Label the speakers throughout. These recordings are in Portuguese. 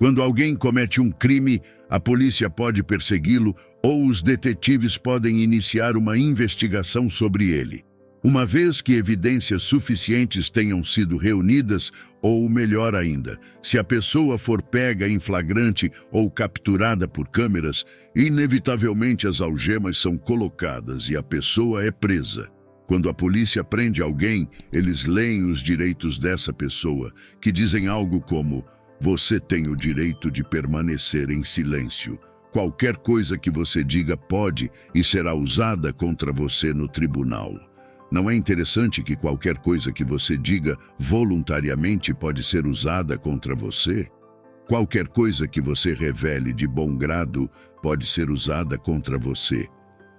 Speaker 1: Quando alguém comete um crime, a polícia pode persegui-lo ou os detetives podem iniciar uma investigação sobre ele. Uma vez que evidências suficientes tenham sido reunidas, ou melhor ainda, se a pessoa for pega em flagrante ou capturada por câmeras, inevitavelmente as algemas são colocadas e a pessoa é presa. Quando a polícia prende alguém, eles leem os direitos dessa pessoa, que dizem algo como: você tem o direito de permanecer em silêncio. Qualquer coisa que você diga pode e será usada contra você no tribunal. Não é interessante que qualquer coisa que você diga voluntariamente pode ser usada contra você? Qualquer coisa que você revele de bom grado pode ser usada contra você.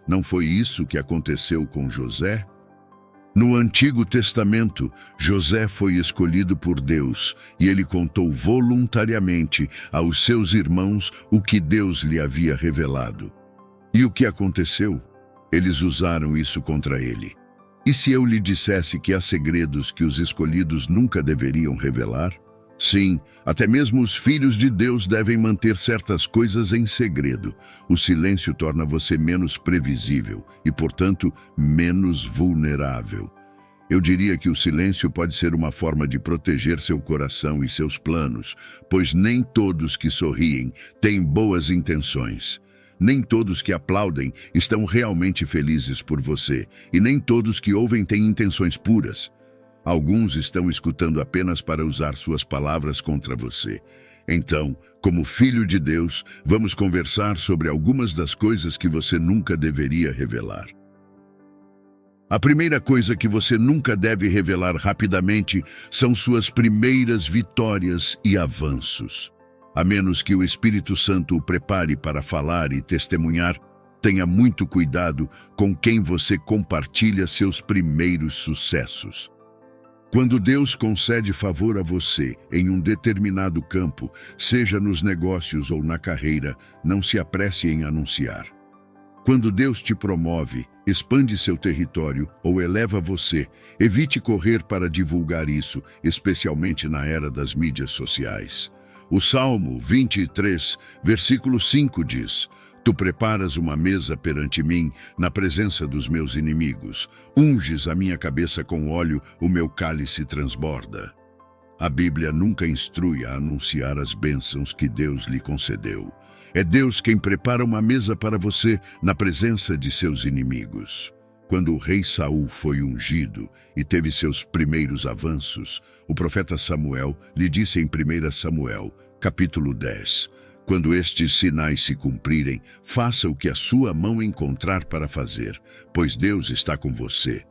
Speaker 1: Não foi isso que aconteceu com José? No Antigo Testamento, José foi escolhido por Deus e ele contou voluntariamente aos seus irmãos o que Deus lhe havia revelado. E o que aconteceu? Eles usaram isso contra ele. E se eu lhe dissesse que há segredos que os escolhidos nunca deveriam revelar? Sim, até mesmo os filhos de Deus devem manter certas coisas em segredo. O silêncio torna você menos previsível e, portanto, menos vulnerável. Eu diria que o silêncio pode ser uma forma de proteger seu coração e seus planos, pois nem todos que sorriem têm boas intenções. Nem todos que aplaudem estão realmente felizes por você, e nem todos que ouvem têm intenções puras. Alguns estão escutando apenas para usar suas palavras contra você. Então, como filho de Deus, vamos conversar sobre algumas das coisas que você nunca deveria revelar. A primeira coisa que você nunca deve revelar rapidamente são suas primeiras vitórias e avanços. A menos que o Espírito Santo o prepare para falar e testemunhar, tenha muito cuidado com quem você compartilha seus primeiros sucessos. Quando Deus concede favor a você em um determinado campo, seja nos negócios ou na carreira, não se apresse em anunciar. Quando Deus te promove, expande seu território ou eleva você, evite correr para divulgar isso, especialmente na era das mídias sociais. O Salmo 23, versículo 5 diz: Tu preparas uma mesa perante mim, na presença dos meus inimigos. Unges a minha cabeça com óleo, o meu cálice transborda. A Bíblia nunca instrui a anunciar as bênçãos que Deus lhe concedeu. É Deus quem prepara uma mesa para você na presença de seus inimigos. Quando o rei Saul foi ungido e teve seus primeiros avanços, o profeta Samuel lhe disse em 1 Samuel, capítulo 10, quando estes sinais se cumprirem, faça o que a sua mão encontrar para fazer, pois Deus está com você.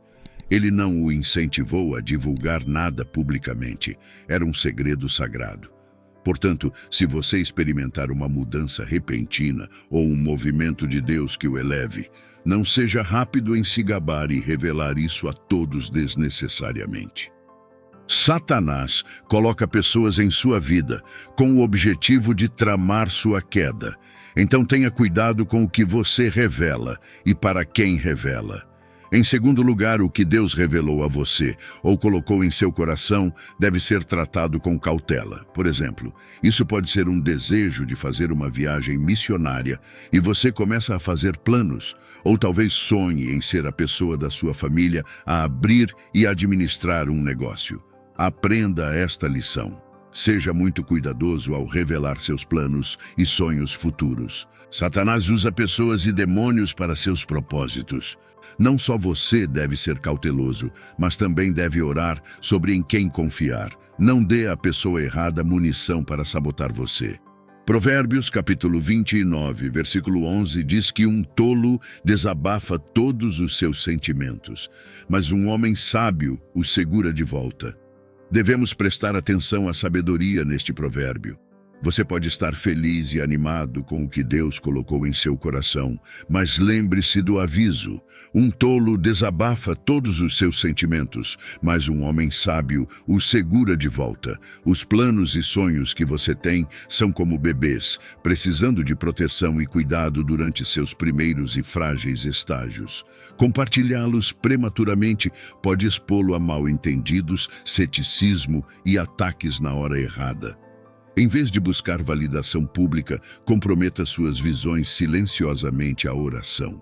Speaker 1: Ele não o incentivou a divulgar nada publicamente, era um segredo sagrado. Portanto, se você experimentar uma mudança repentina ou um movimento de Deus que o eleve, não seja rápido em se gabar e revelar isso a todos desnecessariamente. Satanás coloca pessoas em sua vida com o objetivo de tramar sua queda. Então tenha cuidado com o que você revela e para quem revela. Em segundo lugar, o que Deus revelou a você ou colocou em seu coração deve ser tratado com cautela. Por exemplo, isso pode ser um desejo de fazer uma viagem missionária e você começa a fazer planos, ou talvez sonhe em ser a pessoa da sua família a abrir e administrar um negócio. Aprenda esta lição. Seja muito cuidadoso ao revelar seus planos e sonhos futuros. Satanás usa pessoas e demônios para seus propósitos. Não só você deve ser cauteloso, mas também deve orar sobre em quem confiar. Não dê à pessoa errada munição para sabotar você. Provérbios, capítulo 29, versículo 11, diz que um tolo desabafa todos os seus sentimentos, mas um homem sábio os segura de volta. Devemos prestar atenção à sabedoria neste provérbio. Você pode estar feliz e animado com o que Deus colocou em seu coração, mas lembre-se do aviso. Um tolo desabafa todos os seus sentimentos, mas um homem sábio os segura de volta. Os planos e sonhos que você tem são como bebês, precisando de proteção e cuidado durante seus primeiros e frágeis estágios. Compartilhá-los prematuramente pode expô-lo a mal-entendidos, ceticismo e ataques na hora errada. Em vez de buscar validação pública, comprometa suas visões silenciosamente à oração.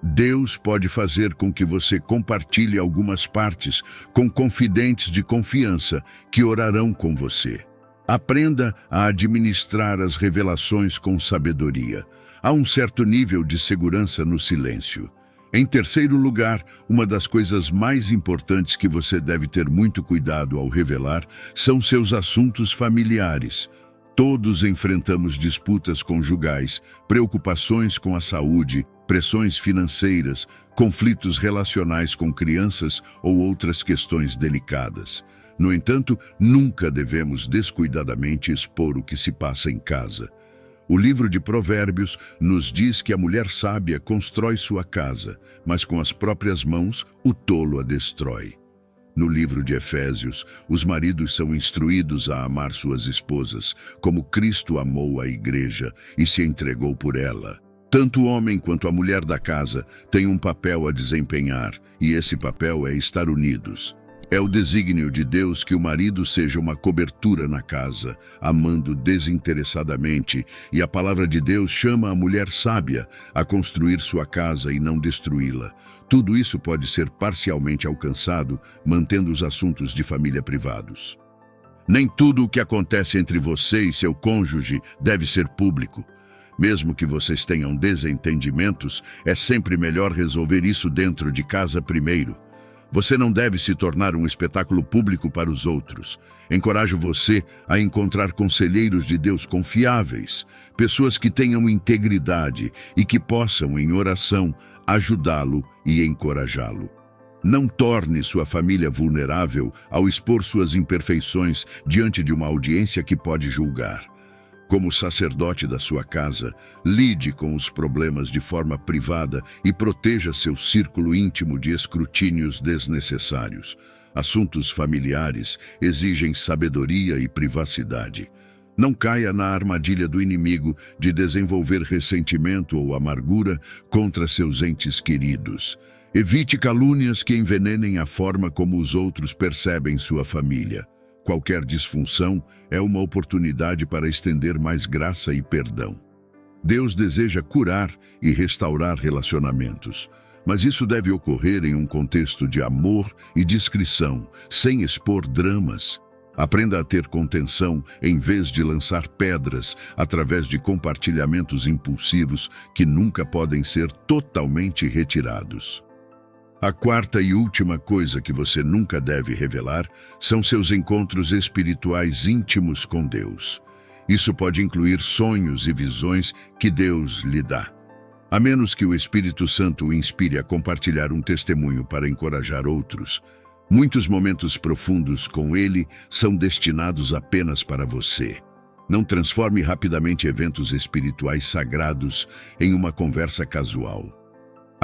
Speaker 1: Deus pode fazer com que você compartilhe algumas partes com confidentes de confiança que orarão com você. Aprenda a administrar as revelações com sabedoria. Há um certo nível de segurança no silêncio. Em terceiro lugar, uma das coisas mais importantes que você deve ter muito cuidado ao revelar são seus assuntos familiares. Todos enfrentamos disputas conjugais, preocupações com a saúde, pressões financeiras, conflitos relacionais com crianças ou outras questões delicadas. No entanto, nunca devemos descuidadamente expor o que se passa em casa. O livro de Provérbios nos diz que a mulher sábia constrói sua casa, mas com as próprias mãos o tolo a destrói. No livro de Efésios, os maridos são instruídos a amar suas esposas, como Cristo amou a igreja e se entregou por ela. Tanto o homem quanto a mulher da casa têm um papel a desempenhar, e esse papel é estar unidos. É o desígnio de Deus que o marido seja uma cobertura na casa, amando desinteressadamente, e a palavra de Deus chama a mulher sábia a construir sua casa e não destruí-la. Tudo isso pode ser parcialmente alcançado, mantendo os assuntos de família privados. Nem tudo o que acontece entre você e seu cônjuge deve ser público. Mesmo que vocês tenham desentendimentos, é sempre melhor resolver isso dentro de casa primeiro. Você não deve se tornar um espetáculo público para os outros. Encorajo você a encontrar conselheiros de Deus confiáveis, pessoas que tenham integridade e que possam, em oração, ajudá-lo e encorajá-lo. Não torne sua família vulnerável ao expor suas imperfeições diante de uma audiência que pode julgar. Como sacerdote da sua casa, lide com os problemas de forma privada e proteja seu círculo íntimo de escrutínios desnecessários. Assuntos familiares exigem sabedoria e privacidade. Não caia na armadilha do inimigo de desenvolver ressentimento ou amargura contra seus entes queridos. Evite calúnias que envenenem a forma como os outros percebem sua família. Qualquer disfunção é uma oportunidade para estender mais graça e perdão. Deus deseja curar e restaurar relacionamentos, mas isso deve ocorrer em um contexto de amor e discrição, sem expor dramas. Aprenda a ter contenção em vez de lançar pedras através de compartilhamentos impulsivos que nunca podem ser totalmente retirados. A quarta e última coisa que você nunca deve revelar são seus encontros espirituais íntimos com Deus. Isso pode incluir sonhos e visões que Deus lhe dá. A menos que o Espírito Santo o inspire a compartilhar um testemunho para encorajar outros, muitos momentos profundos com Ele são destinados apenas para você. Não transforme rapidamente eventos espirituais sagrados em uma conversa casual.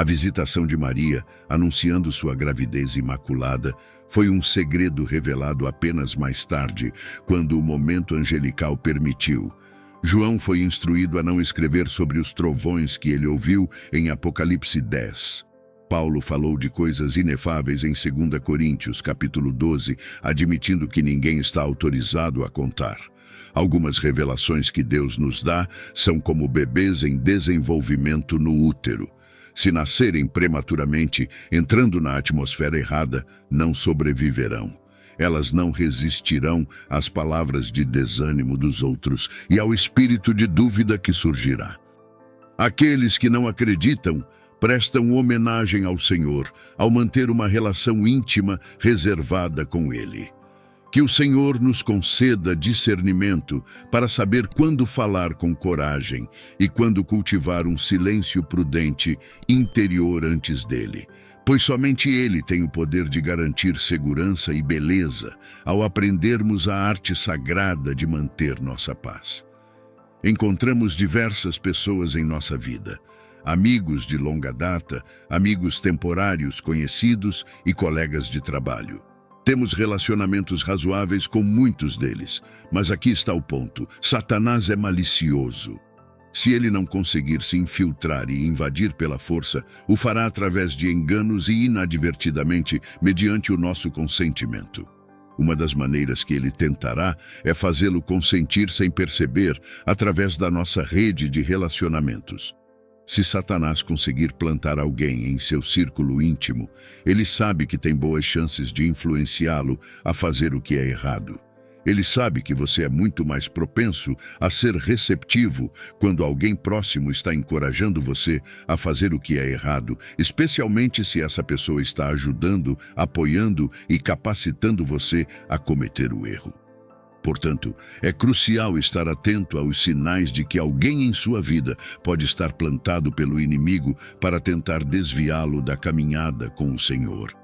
Speaker 1: A visitação de Maria, anunciando sua gravidez imaculada, foi um segredo revelado apenas mais tarde, quando o momento angelical permitiu. João foi instruído a não escrever sobre os trovões que ele ouviu em Apocalipse 10. Paulo falou de coisas inefáveis em 2 Coríntios, capítulo 12, admitindo que ninguém está autorizado a contar. Algumas revelações que Deus nos dá são como bebês em desenvolvimento no útero. Se nascerem prematuramente, entrando na atmosfera errada, não sobreviverão. Elas não resistirão às palavras de desânimo dos outros e ao espírito de dúvida que surgirá. Aqueles que não acreditam prestam homenagem ao Senhor ao manter uma relação íntima reservada com Ele. Que o Senhor nos conceda discernimento para saber quando falar com coragem e quando cultivar um silêncio prudente interior antes dele, pois somente Ele tem o poder de garantir segurança e beleza ao aprendermos a arte sagrada de manter nossa paz. Encontramos diversas pessoas em nossa vida, amigos de longa data, amigos temporários conhecidos e colegas de trabalho. Temos relacionamentos razoáveis com muitos deles, mas aqui está o ponto: Satanás é malicioso. Se ele não conseguir se infiltrar e invadir pela força, o fará através de enganos e inadvertidamente, mediante o nosso consentimento. Uma das maneiras que ele tentará é fazê-lo consentir sem perceber, através da nossa rede de relacionamentos. Se Satanás conseguir plantar alguém em seu círculo íntimo, ele sabe que tem boas chances de influenciá-lo a fazer o que é errado. Ele sabe que você é muito mais propenso a ser receptivo quando alguém próximo está encorajando você a fazer o que é errado, especialmente se essa pessoa está ajudando, apoiando e capacitando você a cometer o erro. Portanto, é crucial estar atento aos sinais de que alguém em sua vida pode estar plantado pelo inimigo para tentar desviá-lo da caminhada com o Senhor.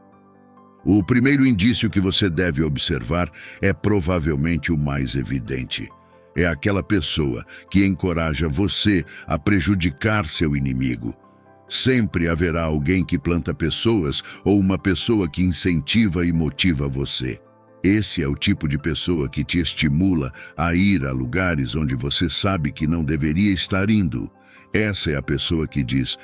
Speaker 1: O primeiro indício que você deve observar é provavelmente o mais evidente. É aquela pessoa que encoraja você a prejudicar seu inimigo. Sempre haverá alguém que planta pessoas ou uma pessoa que incentiva e motiva você. Esse é o tipo de pessoa que te estimula a ir a lugares onde você sabe que não deveria estar indo. Essa é a pessoa que diz: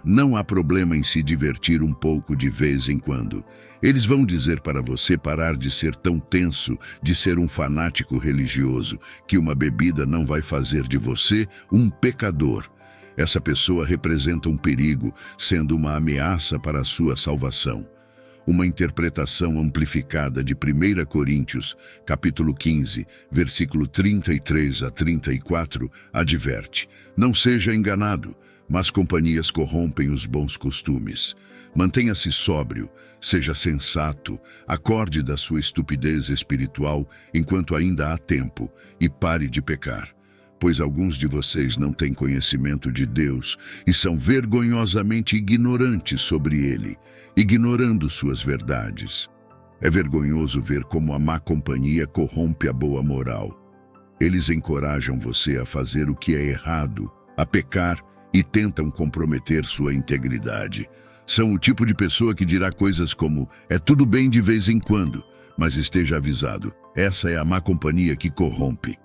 Speaker 1: não há problema em se divertir um pouco de vez em quando. Eles vão dizer para você parar de ser tão tenso, de ser um fanático religioso, que uma bebida não vai fazer de você um pecador. Essa pessoa representa um perigo, sendo uma ameaça para a sua salvação. Uma interpretação amplificada de 1 Coríntios, capítulo 15, versículo 33 a 34, adverte: não seja enganado, mas companhias corrompem os bons costumes. Mantenha-se sóbrio, seja sensato, acorde da sua estupidez espiritual enquanto ainda há tempo e pare de pecar. Pois alguns de vocês não têm conhecimento de Deus e são vergonhosamente ignorantes sobre Ele, ignorando suas verdades. É vergonhoso ver como a má companhia corrompe a boa moral. Eles encorajam você a fazer o que é errado, a pecar e tentam comprometer sua integridade. São o tipo de pessoa que dirá coisas como: é tudo bem de vez em quando, mas esteja avisado, essa é a má companhia que corrompe.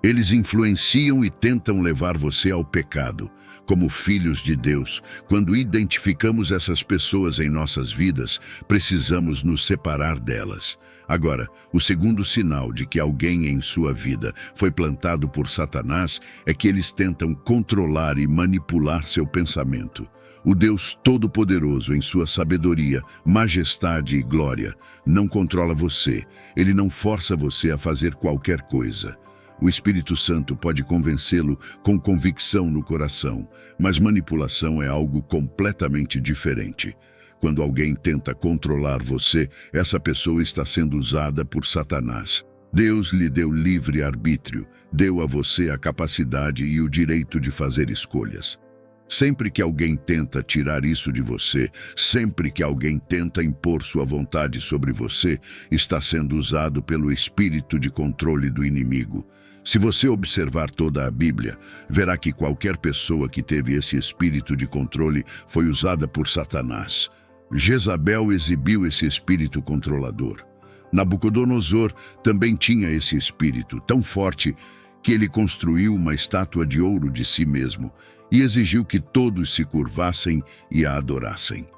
Speaker 1: Eles influenciam e tentam levar você ao pecado. Como filhos de Deus, quando identificamos essas pessoas em nossas vidas, precisamos nos separar delas. Agora, o segundo sinal de que alguém em sua vida foi plantado por Satanás é que eles tentam controlar e manipular seu pensamento. O Deus Todo-Poderoso, em sua sabedoria, majestade e glória, não controla você. Ele não força você a fazer qualquer coisa. O Espírito Santo pode convencê-lo com convicção no coração, mas manipulação é algo completamente diferente. Quando alguém tenta controlar você, essa pessoa está sendo usada por Satanás. Deus lhe deu livre arbítrio, deu a você a capacidade e o direito de fazer escolhas. Sempre que alguém tenta tirar isso de você, sempre que alguém tenta impor sua vontade sobre você, está sendo usado pelo espírito de controle do inimigo. Se você observar toda a Bíblia, verá que qualquer pessoa que teve esse espírito de controle foi usada por Satanás. Jezabel exibiu esse espírito controlador. Nabucodonosor também tinha esse espírito tão forte que ele construiu uma estátua de ouro de si mesmo e exigiu que todos se curvassem e a adorassem.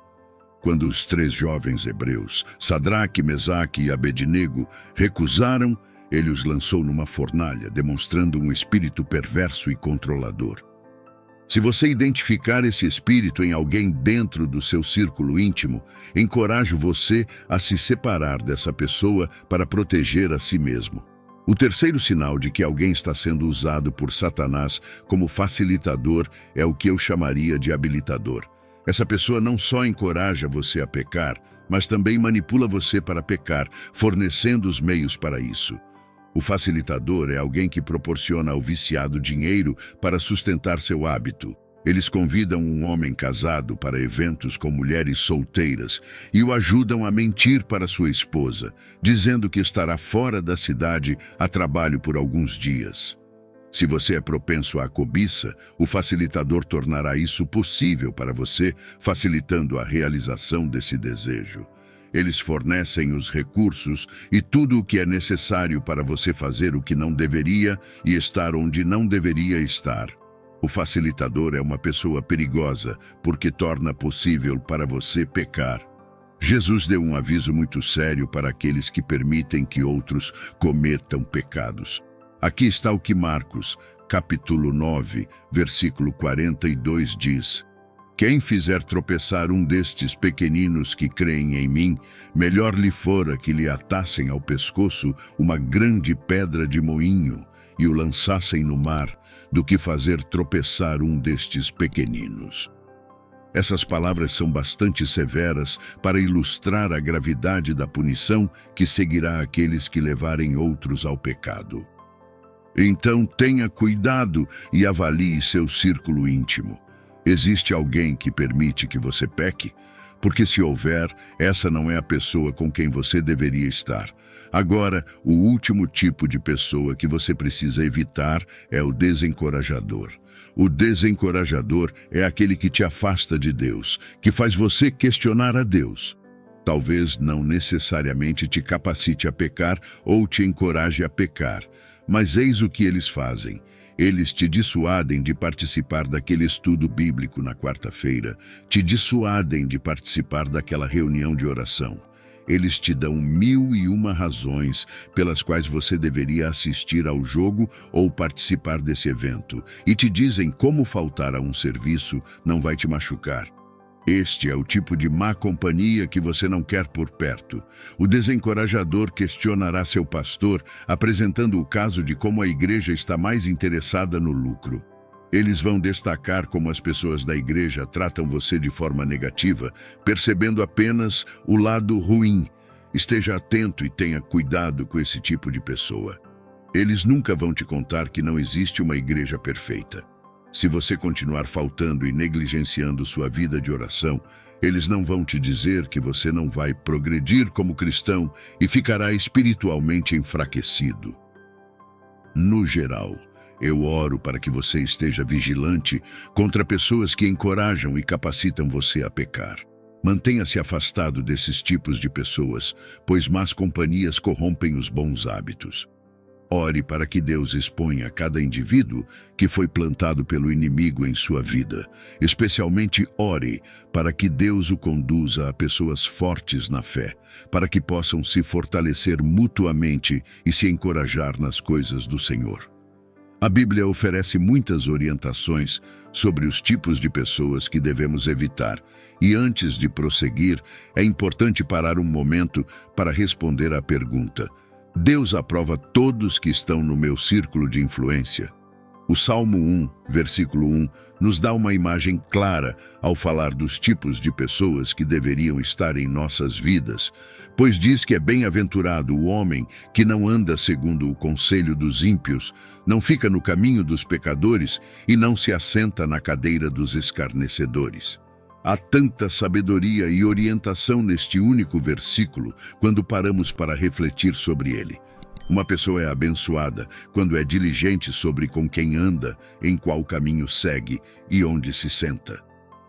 Speaker 1: Quando os 3 jovens hebreus, Sadraque, Mesaque e Abednego, recusaram, ele os lançou numa fornalha, demonstrando um espírito perverso e controlador. Se você identificar esse espírito em alguém dentro do seu círculo íntimo, encorajo você a se separar dessa pessoa para proteger a si mesmo. O terceiro sinal de que alguém está sendo usado por Satanás como facilitador é o que eu chamaria de habilitador. Essa pessoa não só encoraja você a pecar, mas também manipula você para pecar, fornecendo os meios para isso. O facilitador é alguém que proporciona ao viciado dinheiro para sustentar seu hábito. Eles convidam um homem casado para eventos com mulheres solteiras e o ajudam a mentir para sua esposa, dizendo que estará fora da cidade a trabalho por alguns dias. Se você é propenso à cobiça, o facilitador tornará isso possível para você, facilitando a realização desse desejo. Eles fornecem os recursos e tudo o que é necessário para você fazer o que não deveria e estar onde não deveria estar. O facilitador é uma pessoa perigosa porque torna possível para você pecar. Jesus deu um aviso muito sério para aqueles que permitem que outros cometam pecados. Aqui está o que Marcos, capítulo 9, versículo 42 diz: Quem fizer tropeçar um destes pequeninos que creem em mim, melhor lhe fora que lhe atassem ao pescoço uma grande pedra de moinho e o lançassem no mar, do que fazer tropeçar um destes pequeninos. Essas palavras são bastante severas para ilustrar a gravidade da punição que seguirá aqueles que levarem outros ao pecado. Então tenha cuidado e avalie seu círculo íntimo. Existe alguém que permite que você peque? Porque se houver, essa não é a pessoa com quem você deveria estar. Agora, o último tipo de pessoa que você precisa evitar é o desencorajador. O desencorajador é aquele que te afasta de Deus, que faz você questionar a Deus. Talvez não necessariamente te capacite a pecar ou te encoraje a pecar, mas eis o que eles fazem. Eles te dissuadem de participar daquele estudo bíblico na quarta-feira, te dissuadem de participar daquela reunião de oração. Eles te dão 1001 razões pelas quais você deveria assistir ao jogo ou participar desse evento, e te dizem como faltar a um serviço não vai te machucar. Este é o tipo de má companhia que você não quer por perto. O desencorajador questionará seu pastor, apresentando o caso de como a igreja está mais interessada no lucro. Eles vão destacar como as pessoas da igreja tratam você de forma negativa, percebendo apenas o lado ruim. Esteja atento e tenha cuidado com esse tipo de pessoa. Eles nunca vão te contar que não existe uma igreja perfeita. Se você continuar faltando e negligenciando sua vida de oração, eles não vão te dizer que você não vai progredir como cristão e ficará espiritualmente enfraquecido. No geral, eu oro para que você esteja vigilante contra pessoas que encorajam e capacitam você a pecar. Mantenha-se afastado desses tipos de pessoas, pois más companhias corrompem os bons hábitos. Ore para que Deus exponha cada indivíduo que foi plantado pelo inimigo em sua vida. Especialmente ore para que Deus o conduza a pessoas fortes na fé, para que possam se fortalecer mutuamente e se encorajar nas coisas do Senhor. A Bíblia oferece muitas orientações sobre os tipos de pessoas que devemos evitar, e antes de prosseguir, é importante parar um momento para responder à pergunta: Deus aprova todos que estão no meu círculo de influência? O Salmo 1, versículo 1, nos dá uma imagem clara ao falar dos tipos de pessoas que deveriam estar em nossas vidas, pois diz que é bem-aventurado o homem que não anda segundo o conselho dos ímpios, não fica no caminho dos pecadores e não se assenta na cadeira dos escarnecedores. Há tanta sabedoria e orientação neste único versículo quando paramos para refletir sobre ele. Uma pessoa é abençoada quando é diligente sobre com quem anda, em qual caminho segue e onde se senta.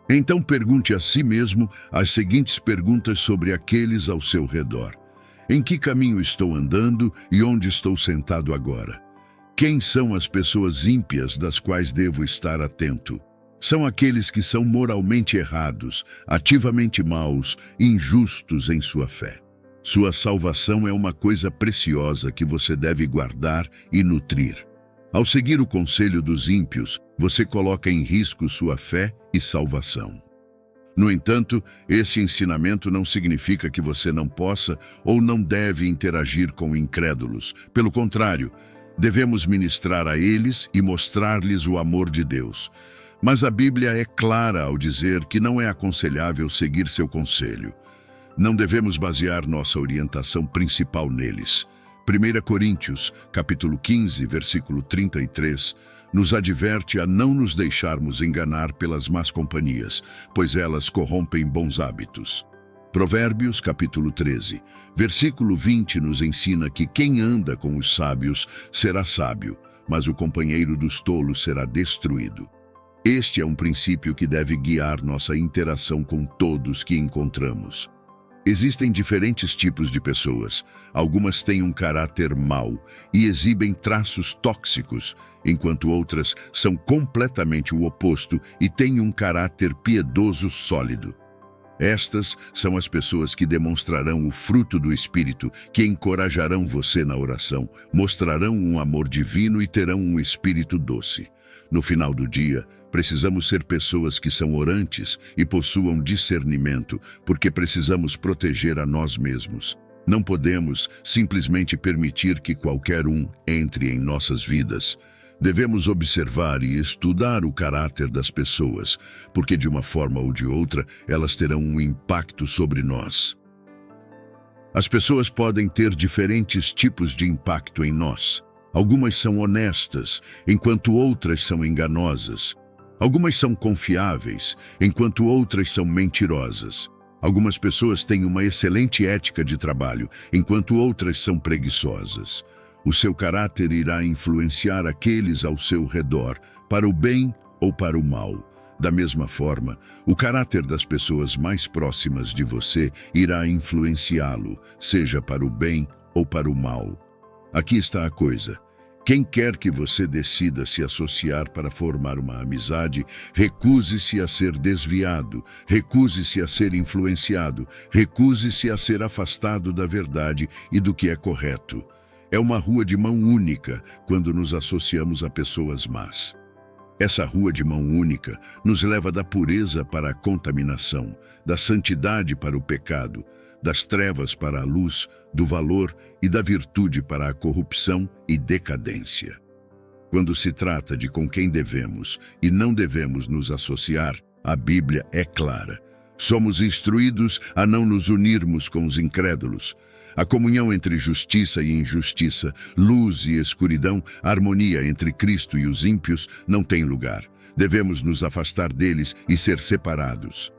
Speaker 1: Então pergunte a si mesmo as seguintes perguntas sobre aqueles ao seu redor. Em que caminho estou andando e onde estou sentado agora? Quem são as pessoas ímpias das quais devo estar atento? São aqueles que são moralmente errados, ativamente maus, injustos em sua fé. Sua salvação é uma coisa preciosa que você deve guardar e nutrir. Ao seguir o conselho dos ímpios, você coloca em risco sua fé e salvação. No entanto, esse ensinamento não significa que você não possa ou não deve interagir com incrédulos. Pelo contrário, devemos ministrar a eles e mostrar-lhes o amor de Deus. Mas a Bíblia é clara ao dizer que não é aconselhável seguir seu conselho. Não devemos basear nossa orientação principal neles. 1 Coríntios, capítulo 15, versículo 33, nos adverte a não nos deixarmos enganar pelas más companhias, pois elas corrompem bons hábitos. Provérbios, capítulo 13, versículo 20 nos ensina que quem anda com os sábios será sábio, mas o companheiro dos tolos será destruído. Este é um princípio que deve guiar nossa interação com todos que encontramos. Existem diferentes tipos de pessoas. Algumas têm um caráter mau e exibem traços tóxicos, enquanto outras são completamente o oposto e têm um caráter piedoso sólido. Estas são as pessoas que demonstrarão o fruto do Espírito, que encorajarão você na oração, mostrarão um amor divino e terão um espírito doce. No final do dia, precisamos ser pessoas que são orantes e possuam discernimento, porque precisamos proteger a nós mesmos. Não podemos simplesmente permitir que qualquer um entre em nossas vidas. Devemos observar e estudar o caráter das pessoas, porque de uma forma ou de outra, elas terão um impacto sobre nós. As pessoas podem ter diferentes tipos de impacto em nós. Algumas são honestas, enquanto outras são enganosas. Algumas são confiáveis, enquanto outras são mentirosas. Algumas pessoas têm uma excelente ética de trabalho, enquanto outras são preguiçosas. O seu caráter irá influenciar aqueles ao seu redor, para o bem ou para o mal. Da mesma forma, o caráter das pessoas mais próximas de você irá influenciá-lo, seja para o bem ou para o mal. Aqui está a coisa. Quem quer que você decida se associar para formar uma amizade, recuse-se a ser desviado, recuse-se a ser influenciado, recuse-se a ser afastado da verdade e do que é correto. É uma rua de mão única quando nos associamos a pessoas más. Essa rua de mão única nos leva da pureza para a contaminação, da santidade para o pecado, das trevas para a luz, do valor e da virtude para a corrupção e decadência. Quando se trata de com quem devemos e não devemos nos associar, a Bíblia é clara. Somos instruídos a não nos unirmos com os incrédulos. A comunhão entre justiça e injustiça, luz e escuridão, a harmonia entre Cristo e os ímpios não tem lugar. Devemos nos afastar deles e ser separados.